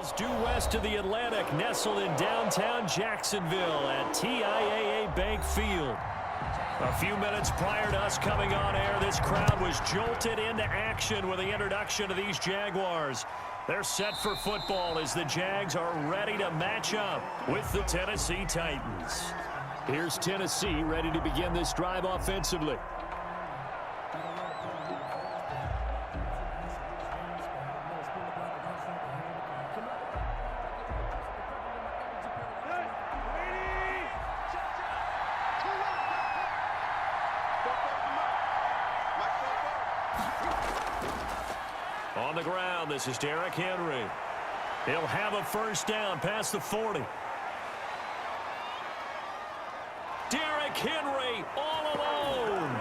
Is due west of the Atlantic, nestled in downtown Jacksonville at TIAA Bank Field. A few minutes prior to us coming on air, this crowd was jolted into action with the introduction of these Jaguars. They're set for football as the Jags are ready to match up with the Tennessee Titans. Here's Tennessee ready to begin this drive offensively. On the ground, this is Derrick Henry. He'll have a first down past the 40. Derrick Henry all alone.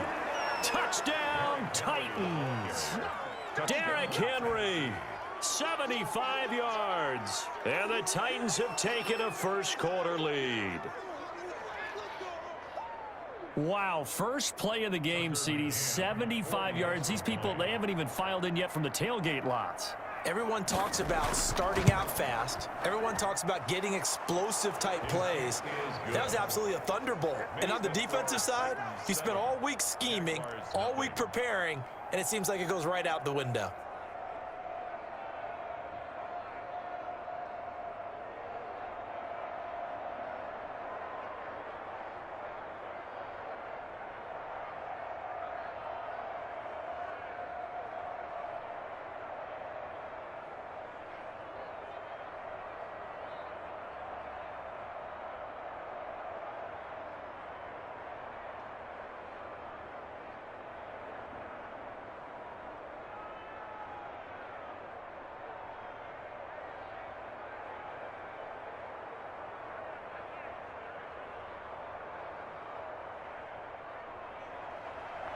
Touchdown, Titans. Derrick Henry, 75 yards. And the Titans have taken a first quarter lead. Wow, first play of the game, CD, 75 yards. These people, they haven't even filed in yet from the tailgate lots. Everyone talks about starting out fast. Everyone talks about getting explosive-type plays. That was absolutely a thunderbolt. And on the defensive side, he spent all week scheming, all week preparing, and it seems like it goes right out the window.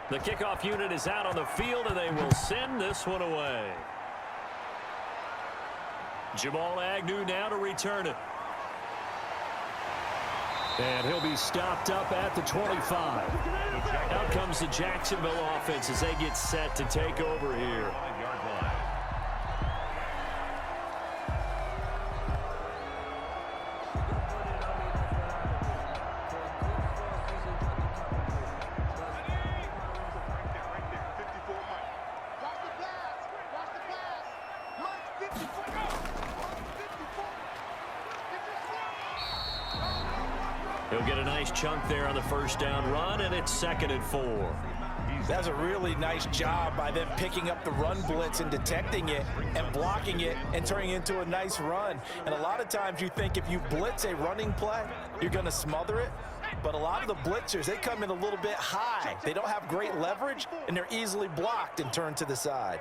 The kickoff unit is out on the field, and they will send this one away. Jamal Agnew now to return it. And he'll be stopped up at the 25. Out comes the Jacksonville offense as they get set to take over here. He'll get a nice chunk there on the first down run, and it's 2nd and 4. That's a really nice job by them picking up the run blitz and detecting it and blocking it and turning it into a nice run. And a lot of times you think if you blitz a running play, you're going to smother it. But a lot of the blitzers, they come in a little bit high. They don't have great leverage, and they're easily blocked and turned to the side.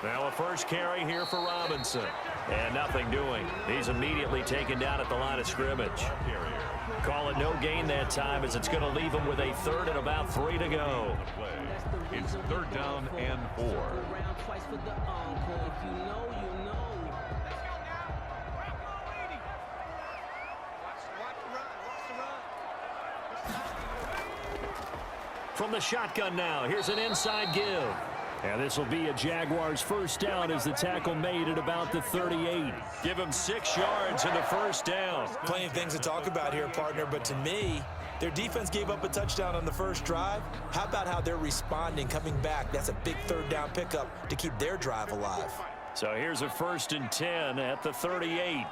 Now a first carry here for Robinson. And nothing doing. He's immediately taken down at the line of scrimmage. Call it no gain that time as it's going to leave him with a 3rd and about 3 to go. It's 3rd down and 4. From the shotgun now, here's an inside give. And this will be a Jaguars first down as the tackle made at about the 38. Give him 6 yards in the first down. Plenty of things to talk about here, partner, but to me, their defense gave up a touchdown on the first drive. How about how they're responding, coming back? That's a big 3rd down pickup to keep their drive alive. So here's a 1st and 10 at the 38.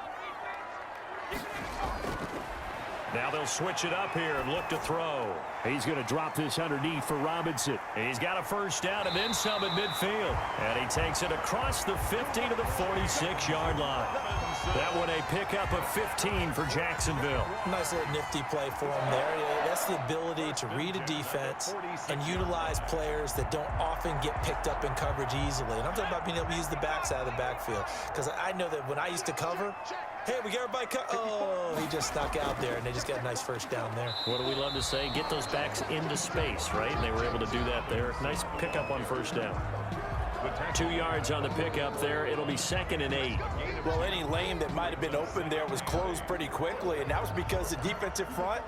Now they'll switch it up here and look to throw. He's going to drop this underneath for Robinson. He's got a first down and then some at midfield. And he takes it across the 50 to the 46-yard line. That one a pickup of 15 for Jacksonville. Nice little nifty play for him there. That's the ability to read a defense and utilize players that don't often get picked up in coverage easily. And I'm talking about being able to use the backside of the backfield. Because I know that when I used to cover, hey, we got everybody oh, he just snuck out there, and they just got a nice first down there. What do we love to say? Get those backs into space, right? And they were able to do that there. Nice pickup on first down. 2 yards on the pickup there. It'll be 2nd and 8. Well, any lane that might have been open there was closed pretty quickly, and that was because the defensive front,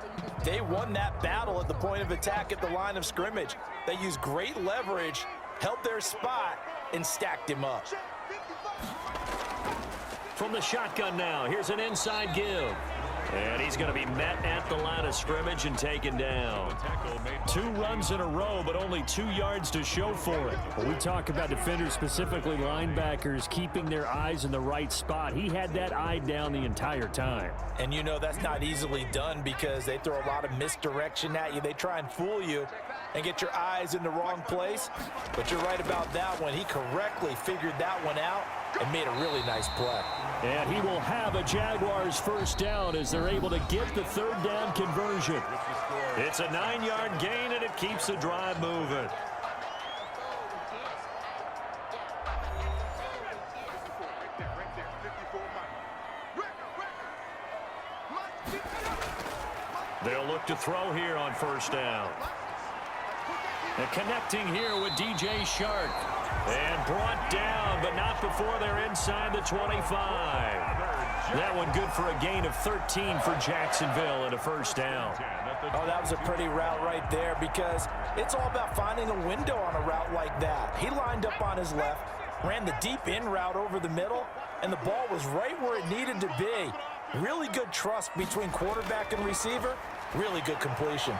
they won that battle at the point of attack at the line of scrimmage. They used great leverage, held their spot, and stacked him up. from the shotgun now. Here's an inside give. And he's going to be met at the line of scrimmage and taken down. 2 runs in a row, but only 2 yards to show for it. When we talk about defenders, specifically linebackers, keeping their eyes in the right spot, he had that eye down the entire time. And you know that's not easily done because they throw a lot of misdirection at you. They try and fool you and get your eyes in the wrong place. But you're right about that one. He correctly figured that one out and made a really nice play. And he will have a Jaguars first down as they're able to get the 3rd down conversion. It's a 9-yard gain, and it keeps the drive moving. They'll look to throw here on first down. And connecting here with DJ Shark. And brought down, but not before they're inside the 25. That one good for a gain of 13 for Jacksonville and a first down. Oh, that was a pretty route right there because it's all about finding a window on a route like that. He lined up on his left, ran the deep in route over the middle, and the ball was right where it needed to be. Really good trust between quarterback and receiver. Really good completion.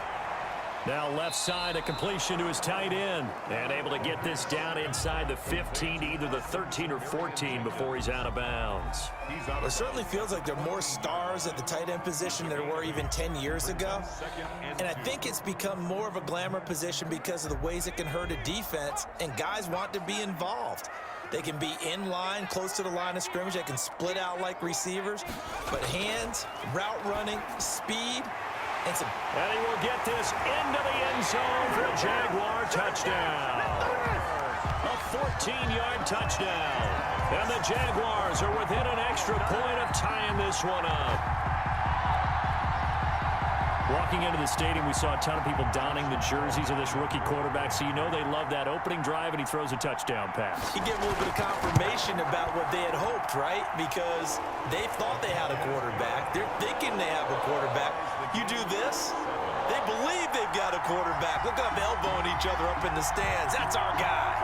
Now left side, a completion to his tight end. And able to get this down inside the 15 to either the 13 or 14 before he's out of bounds. It certainly feels like there are more stars at the tight end position than there were even 10 years ago. And I think it's become more of a glamour position because of the ways it can hurt a defense, and guys want to be involved. They can be in line, close to the line of scrimmage. They can split out like receivers. But hands, route running, speed, and he will get this into the end zone for a Jaguar touchdown. A 14-yard touchdown. And the Jaguars are within an extra point of tying this one up. Walking into the stadium, we saw a ton of people donning the jerseys of this rookie quarterback, so you know they love that opening drive, and he throws a touchdown pass. You get a little bit of confirmation about what they had hoped, right? Because they thought they had a quarterback. They're thinking they have a quarterback. You do this, they believe they've got a quarterback. Look at them elbowing each other up in the stands. That's our guy.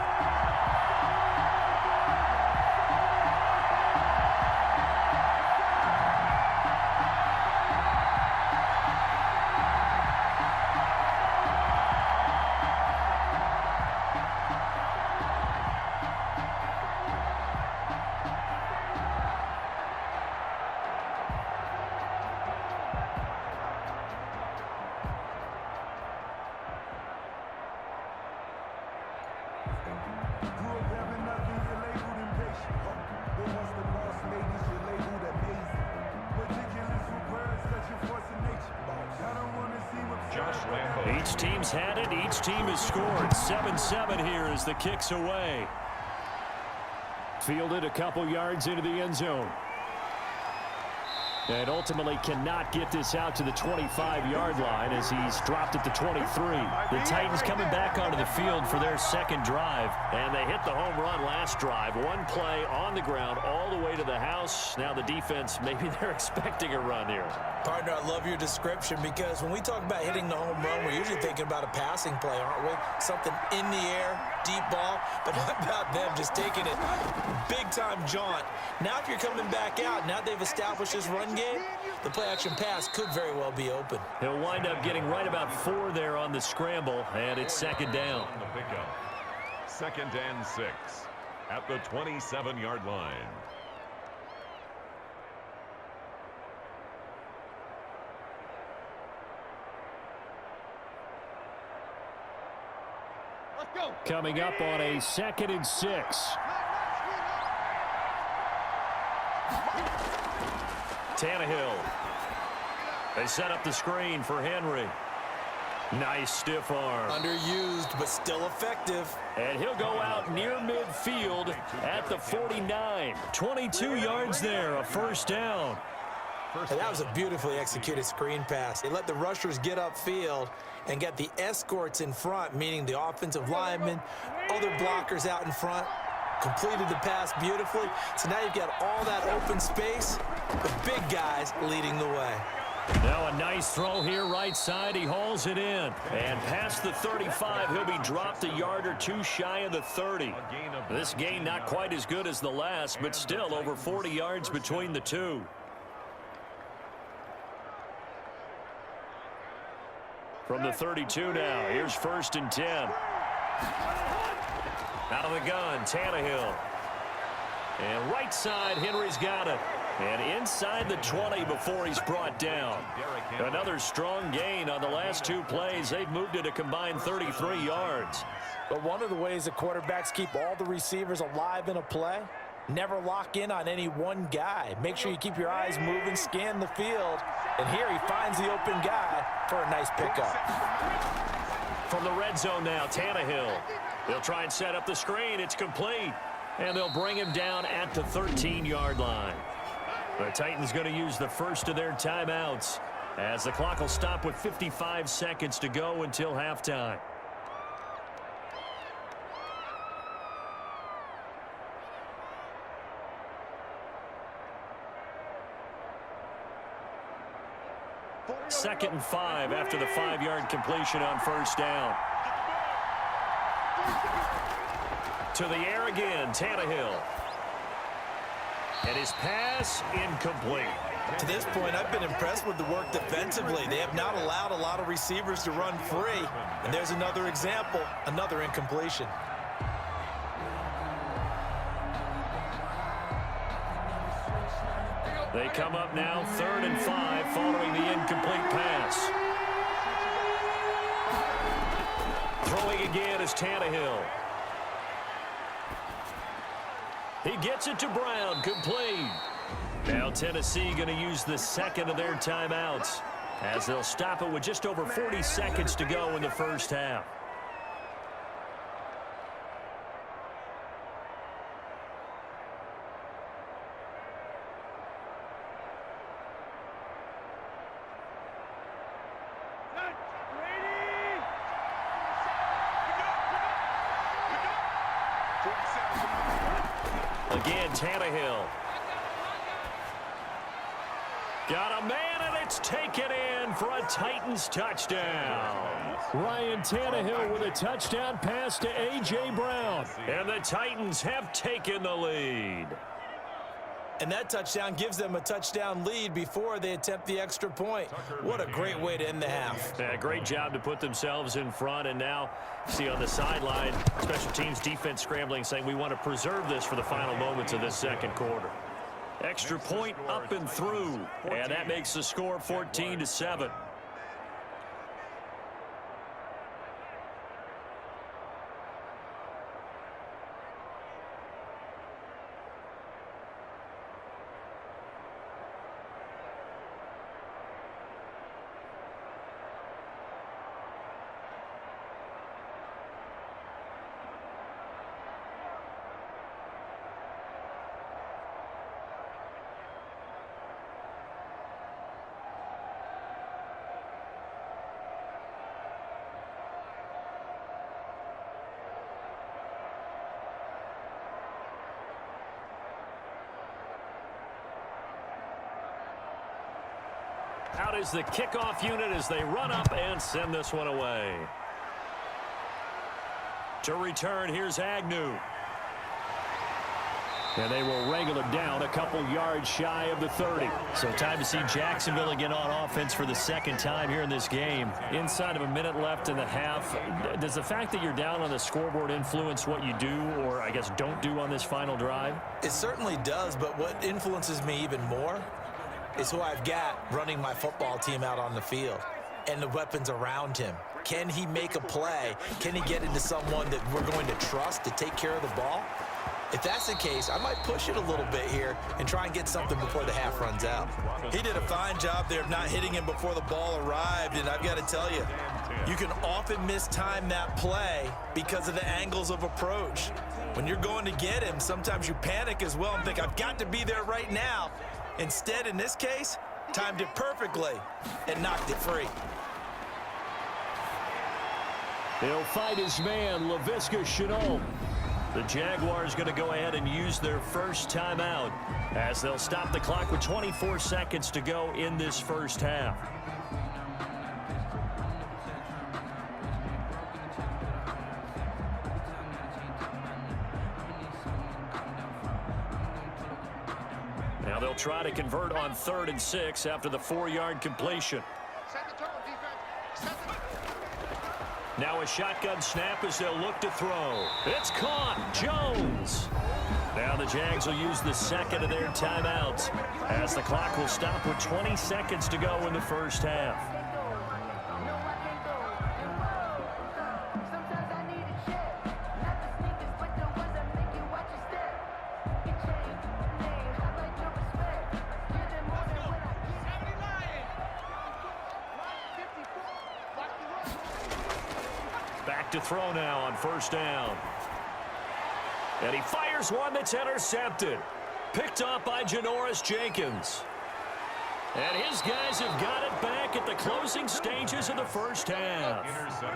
Each team's had it. Each team has scored. 7-7 here as the kick's away. Fielded a couple yards into the end zone. And ultimately cannot get this out to the 25-yard line as he's dropped at the 23. The Titans coming back onto the field for their second drive. And they hit the home run last drive. One play on the ground all the way to the house. Now the defense, maybe they're expecting a run here. Partner, I love your description because when we talk about hitting the home run, we're usually thinking about a passing play, aren't we? Something in the air, deep ball. But how about them just taking it big-time jaunt? Now if you're coming back out, now they've established this run game, the play-action pass could very well be open. He'll wind up getting right about 4 there on the scramble, and it's second down. The pickup. 2nd and 6 at the 27-yard line. Coming up on a 2nd and 6. Tannehill. They set up the screen for Henry. Nice stiff arm. Underused, but still effective. And he'll go out near midfield at the 49. 22 yards there, a first down. And that was a beautifully executed screen pass. They let the rushers get upfield and get the escorts in front, meaning the offensive linemen, other blockers out in front. Completed the pass beautifully. So now you've got all that open space, the big guys leading the way. Now a nice throw here right side. He hauls it in. And past the 35, he'll be dropped a yard or two shy of the 30. This gain not quite as good as the last, but still over 40 yards between the two. From the 32 now, here's 1st and 10. Out of the gun, Tannehill. And right side, Henry's got it. And inside the 20 before he's brought down. Another strong gain on the last two plays. They've moved it a combined 33 yards. But one of the ways the quarterbacks keep all the receivers alive in a play, never lock in on any one guy. Make sure you keep your eyes moving, scan the field. And here he finds the open guy for a nice pickup. From the red zone now, Tannehill. They'll try and set up the screen. It's complete. And they'll bring him down at the 13-yard line. The Titans going to use the first of their timeouts as the clock will stop with 55 seconds to go until halftime. Second and 5 after the 5-yard completion on first down. To the air again, Tannehill. And his pass incomplete. To this point, I've been impressed with the work defensively. They have not allowed a lot of receivers to run free. And there's another example, another incompletion. They come up now 3rd and 5 following the incomplete pass. Throwing again is Tannehill. He gets it to Brown, complete. Now Tennessee going to use the second of their timeouts as they'll stop it with just over 40 seconds to go in the first half. Again, Tannehill. Got a man, and it's taken in for a Titans touchdown. Ryan Tannehill with a touchdown pass to A.J. Brown. And the Titans have taken the lead. And that touchdown gives them a touchdown lead before they attempt the extra point. What a great way to end the half. Yeah, great job to put themselves in front. And now, see on the sideline, special teams defense scrambling, saying we want to preserve this for the final moments of this second quarter. Extra point up and through. And that makes the score 14-7. Out is the kickoff unit as they run up and send this one away. To return, here's Agnew. And they will wrangle it down a couple yards shy of the 30. So time to see Jacksonville again on offense for the second time here in this game. Inside of a minute left in the half, does the fact that you're down on the scoreboard influence what you do or, I guess, don't do on this final drive? It certainly does, but what influences me even more is who I've got running my football team out on the field and the weapons around him. Can he make a play? Can he get into someone that we're going to trust to take care of the ball? If that's the case, I might push it a little bit here and try and get something before the half runs out. He did a fine job there of not hitting him before the ball arrived, and I've got to tell you, you can often mistime that play because of the angles of approach. When you're going to get him, sometimes you panic as well and think, I've got to be there right now. Instead, in this case, timed it perfectly and knocked it free. He'll fight his man, Laviska Shenault. The Jaguars going to go ahead and use their first timeout as they'll stop the clock with 24 seconds to go in this first half. Now they'll try to convert on 3rd and 6 after the 4-yard completion. Now a shotgun snap as they'll look to throw. It's caught. Jones. Now the Jags will use the second of their timeouts as the clock will stop with 20 seconds to go in the first half. Back to throw now on 1st down. And he fires one that's intercepted. Picked off by Janoris Jenkins. And his guys have got it back at the closing stages of the first half.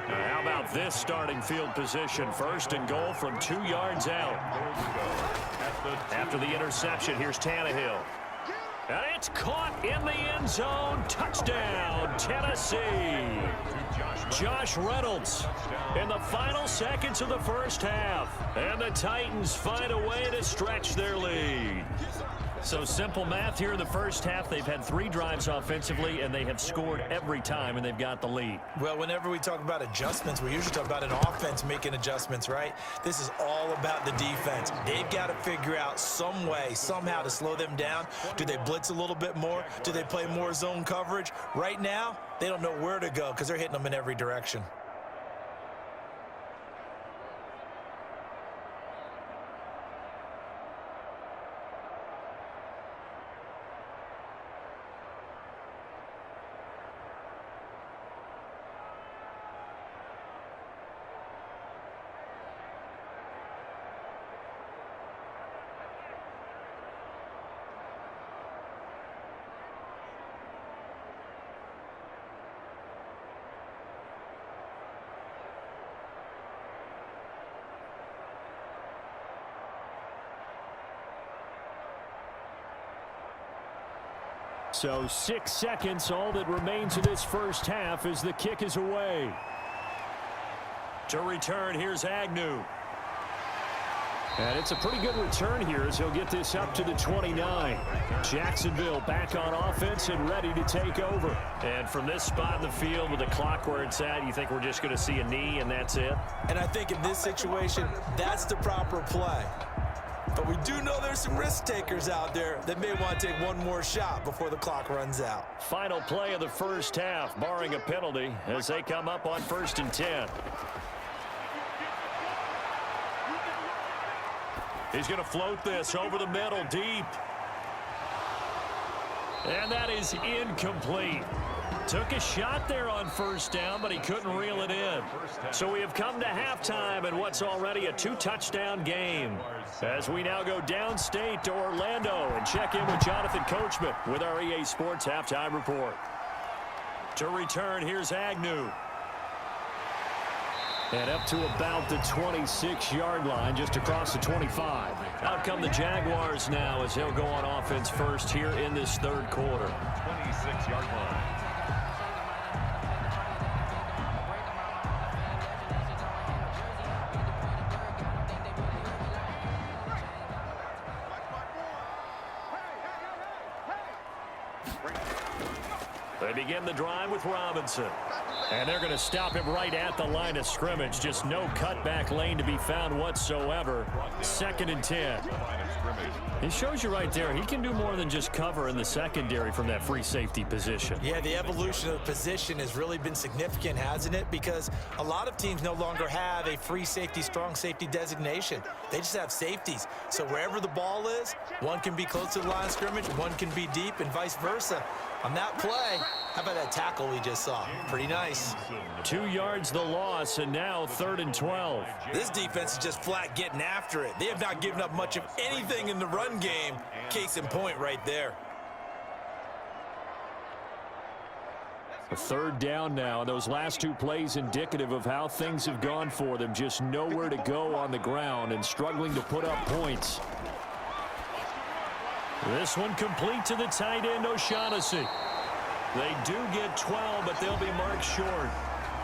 Now, how about this starting field position? 1st and goal from 2 yards out. After the interception, here's Tannehill. And it's caught in the end zone. Touchdown, Tennessee. Josh Reynolds in the final seconds of the first half. And the Titans find a way to stretch their lead. So simple math here in the first half. They've had 3 drives offensively, and they have scored every time, and they've got the lead. Well, whenever we talk about adjustments, we usually talk about an offense making adjustments, right? This is all about the defense. They've got to figure out some way, somehow to slow them down. Do they blitz a little bit more? Do they play more zone coverage? Right now, they don't know where to go because they're hitting them in every direction. So 6 seconds, all that remains of this first half as the kick is away. To return, here's Agnew. And it's a pretty good return here as he'll get this up to the 29. Jacksonville back on offense and ready to take over. And from this spot in the field with the clock where it's at, you think we're just going to see a knee and that's it? And I think in this situation, that's the proper play. But we do know there's some risk takers out there that may want to take one more shot before the clock runs out. Final play of the first half, barring a penalty, as they come up on 1st and 10. He's going to float this over the middle, deep. And that is incomplete. Took a shot there on 1st down, but he couldn't reel it in. So we have come to halftime in what's already a 2-touchdown game. As we now go downstate to Orlando and check in with Jonathan Coachman with our EA Sports Halftime Report. To return, here's Agnew. And up to about the 26-yard line, just across the 25. Out come the Jaguars now as they'll go on offense first here in this 3rd quarter. 26-yard line. They begin the drive with Robinson. And they're going to stop him right at the line of scrimmage. Just no cutback lane to be found whatsoever. 2nd and 10. It shows you right there, he can do more than just cover in the secondary from that free safety position. Yeah, the evolution of the position has really been significant, hasn't it? Because a lot of teams no longer have a free safety, strong safety designation. They just have safeties. So wherever the ball is, one can be close to the line of scrimmage, one can be deep, and vice versa. On that play, how about that tackle we just saw? Pretty nice. 2 yards the loss, and now 3rd and 12. This defense is just flat getting after it. They have not given up much of anything in the run game. Case in point right there. A third down now, and those last two plays indicative of how things have gone for them. Just nowhere to go on the ground and struggling to put up points. This one complete to the tight end, O'Shaughnessy. They do get 12, but they'll be marked short.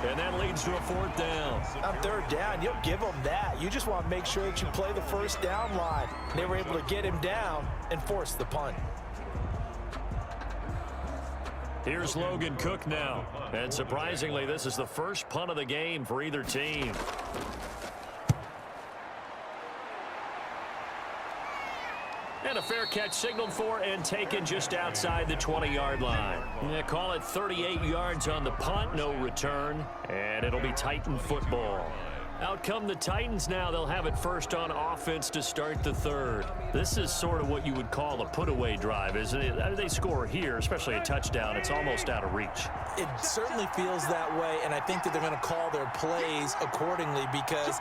And that leads to a fourth down. On third down, you'll give them that. You just want to make sure that you play the first down line. They were able to get him down and force the punt. Here's Logan Cook now. And surprisingly, this is the first punt of the game for either team. And a fair catch signaled for and taken just outside the 20-yard line. Yeah, call it 38 yards on the punt, no return. And it'll be Titan football. Out come the Titans now. They'll have it first on offense to start the third. This is sort of what you would call a put-away drive, isn't it? They score here, especially a touchdown. It's almost out of reach. It certainly feels that way, and I think that they're going to call their plays accordingly because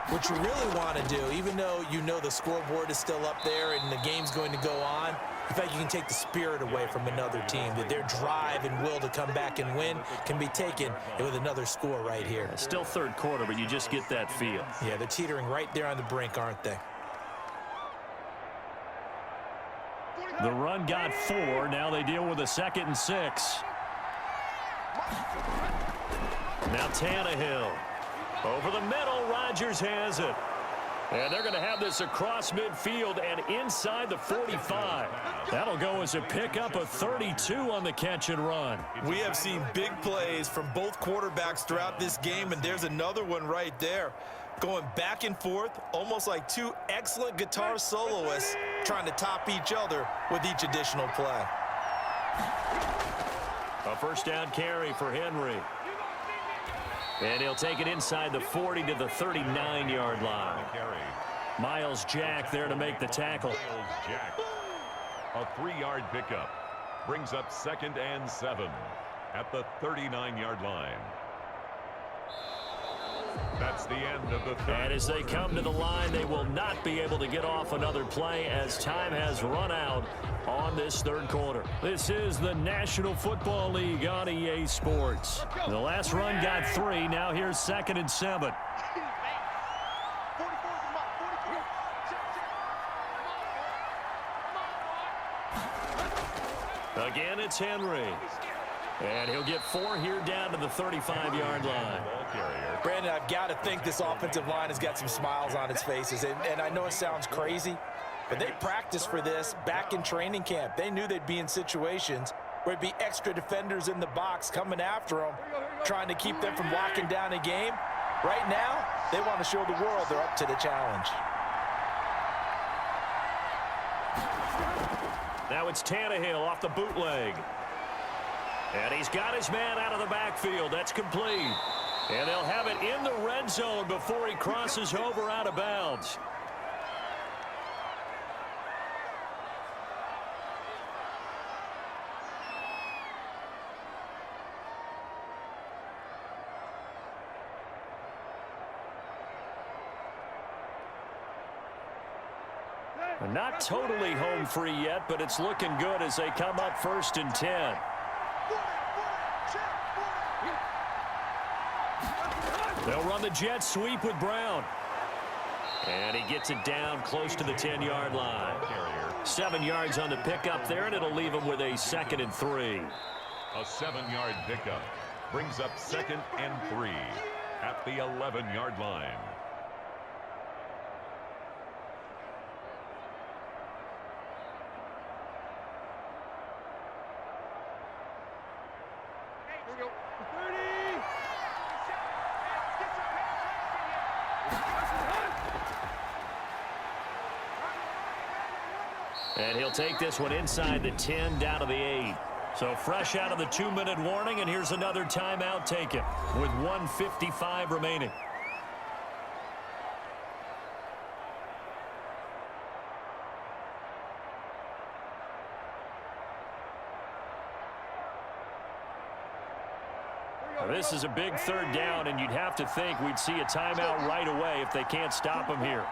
what you really want to do, even though you know the scoreboard is still up there and the game's going to go on, in fact, you can take the spirit away from another team, that their drive and will to come back and win can be taken with another score right here. Still third quarter, but you just get that feel. Yeah, they're teetering right there on the brink, aren't they? The run got 4. Now they deal with a 2nd and 6. Now Tannehill. Over the middle, Rodgers has it. And they're going to have this across midfield and inside the 45. That'll go as a pickup of 32 on the catch and run. We have seen big plays from both quarterbacks throughout this game, and there's another one right there. Going back and forth, almost like two excellent guitar soloists trying to top each other with each additional play. A first down carry for Henry. And he'll take it inside the 40 to the 39-yard line. Miles Jack there to make the tackle. Miles Jack. A 3-yard pickup. Brings up 2nd and 7 at the 39-yard line. That's the end of the third. And as they come to the line, they will not be able to get off another play as time has run out on this third quarter. This is the National Football League on EA Sports. The last run got 3. Now here's 2nd and 7. Again, it's Henry. And he'll get 4 here down to the 35-yard line. Brandon, I've got to think this offensive line has got some smiles on its faces. And I know it sounds crazy, but they practiced for this back in training camp. They knew they'd be in situations where it'd be extra defenders in the box coming after them, trying to keep them from locking down a game. Right now, they want to show the world they're up to the challenge. Now it's Tannehill off the bootleg. And he's got his man out of the backfield. That's complete. And they'll have it in the red zone before he crosses over out of bounds. Not totally home free yet, but it's looking good as they come up 1st and 10. They'll run the jet sweep with Brown. And he gets it down close to the 10-yard line. 7 yards on the pickup there, and it'll leave him with a 2nd and 3. A 7-yard pickup brings up 2nd and 3 at the 11-yard line. And he'll take this one inside the 10 down to the 8. So fresh out of the 2-minute warning, and here's another timeout taken with 1:55 remaining. Now, this is a big 3rd down, and you'd have to think we'd see a timeout right away if they can't stop him here.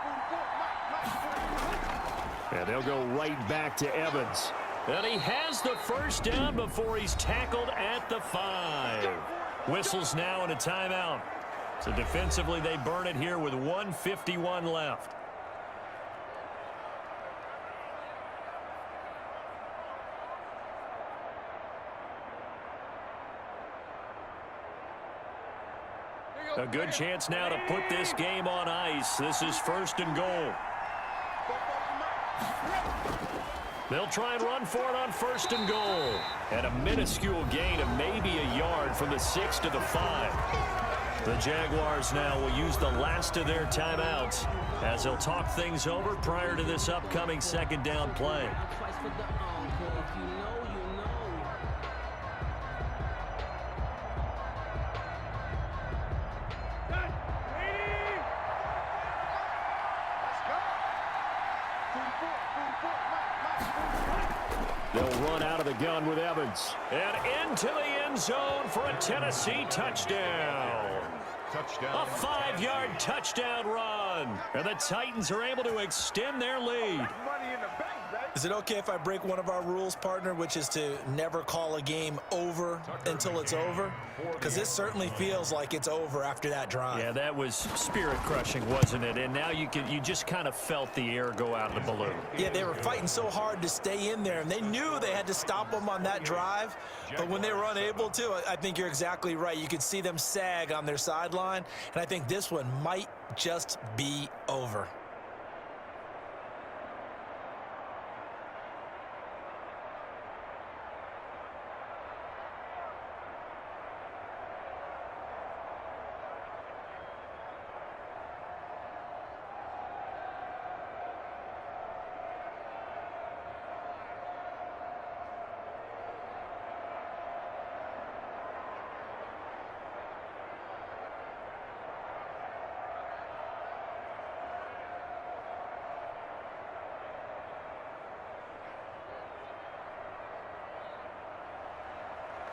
And they'll go right back to Evans. And he has the first down before he's tackled at the 5. Whistles now and a timeout. So defensively, they burn it here with 1:51 left. A good chance now to put this game on ice. This is 1st and goal. They'll try and run for it on 1st and goal. And a minuscule gain of maybe a yard from the 6 to the 5. The Jaguars now will use the last of their timeouts as they'll talk things over prior to this upcoming 2nd down play. They'll run out of the gun with Evans. And into the end zone for a Tennessee touchdown. A 5-yard touchdown run. And the Titans are able to extend their lead. Is it okay if I break one of our rules, partner, which is to never call a game over until it's over? Because this certainly feels like it's over after that drive. Yeah, that was spirit-crushing, wasn't it? And now you just kind of felt the air go out of the balloon. Yeah, they were fighting so hard to stay in there, and they knew they had to stop them on that drive. But when they were unable to, I think you're exactly right. You could see them sag on their sideline, and I think this one might just be over.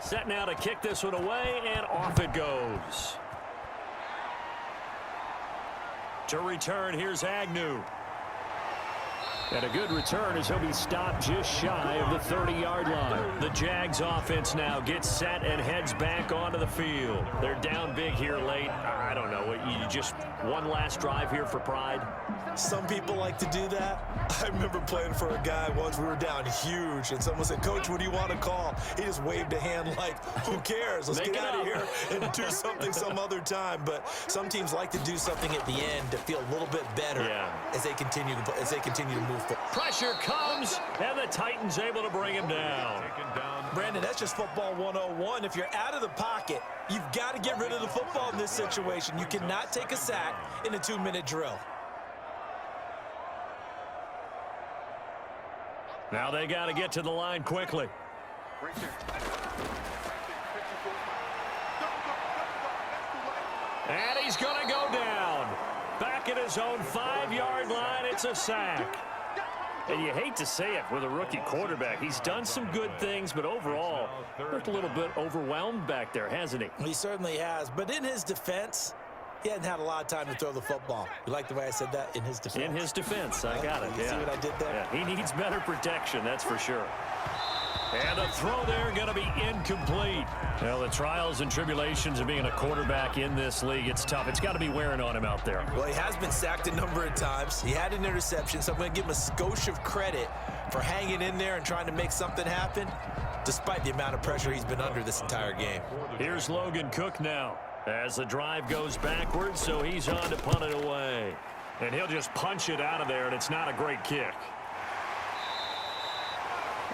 Set now to kick this one away, and off it goes. To return, here's Agnew. And a good return as he'll be stopped just shy of the 30-yard line. The Jags offense now gets set and heads back onto the field. They're down big here late. I don't know. You just one last drive here for pride? Some people like to do that. I remember playing for a guy once. We were down huge, and someone said, "Coach, what do you want to call?" He just waved a hand like, who cares? Let's get out of here and do something some other time. But some teams like to do something at the end to feel a little bit better as they continue to move forward. Pressure comes, and the Titans able to bring him down. Brandon, that's just football 101. If you're out of the pocket, you've got to get rid of the football in this situation. You cannot take a sack in a 2-minute drill. Now they got to get to the line quickly. And he's going to go down. Back at his own 5-yard line, it's a sack. And you hate to say it with a rookie quarterback. He's done some good things, but overall, looked a little bit overwhelmed back there, hasn't he? He certainly has. But in his defense, he hasn't had a lot of time to throw the football. You like the way I said that? In his defense. In his defense. I got it. You see what I did there? Yeah, he needs better protection, that's for sure. And the throw there going to be incomplete. Well, the trials and tribulations of being a quarterback in this league, it's tough. It's got to be wearing on him out there. Well, he has been sacked a number of times. He had an interception, so I'm going to give him a skosh of credit for hanging in there and trying to make something happen, despite the amount of pressure he's been under this entire game. Here's Logan Cook now as the drive goes backwards, so he's on to punt it away. And he'll just punch it out of there, and it's not a great kick.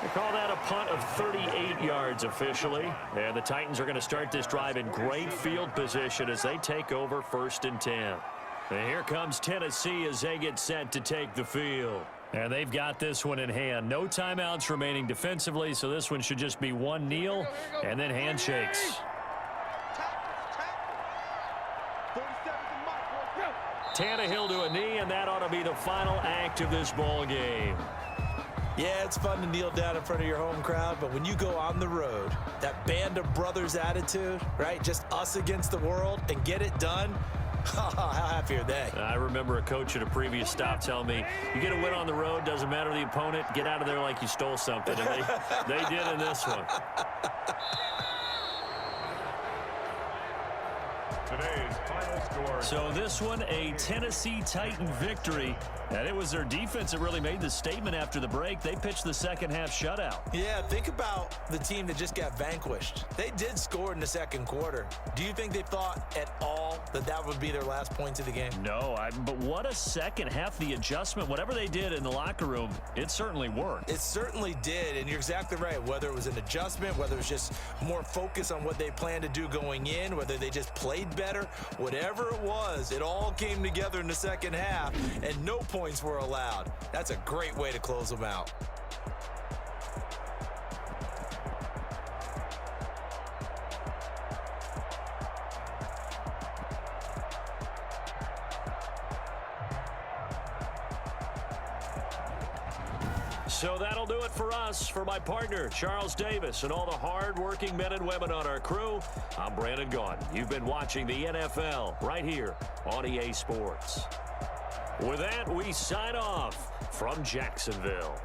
They call that a punt of 38 yards officially. And the Titans are going to start this drive in great field position as they take over 1st and 10. And here comes Tennessee as they get set to take the field. And they've got this one in hand. No timeouts remaining defensively, so this one should just be one kneel and then handshakes. Tannehill to a knee, and that ought to be the final act of this ball game. Yeah, it's fun to kneel down in front of your home crowd, but when you go on the road, that band of brothers attitude, right, just us against the world, and get it done, How happy are they? I remember a coach at a previous stop telling me, you get a win on the road, doesn't matter the opponent, get out of there like you stole something. And they did in this one. Today's final score. So this one, a Tennessee Titan victory. And it was their defense that really made the statement after the break. They pitched the second half shutout. Yeah, think about the team that just got vanquished. They did score in the second quarter. Do you think they thought at all that that would be their last points of the game? No, but what a second half. The adjustment, whatever they did in the locker room, it certainly worked. It certainly did, and you're exactly right. Whether it was an adjustment, whether it was just more focus on what they planned to do going in, whether they just played better, whatever it was, it all came together in the second half, and no points were allowed. That's a great way to close them out. So that'll do it for us. For my partner, Charles Davis, and all the hard-working men and women on our crew, I'm Brandon Gaudin. You've been watching the NFL right here on EA Sports. With that, we sign off from Jacksonville.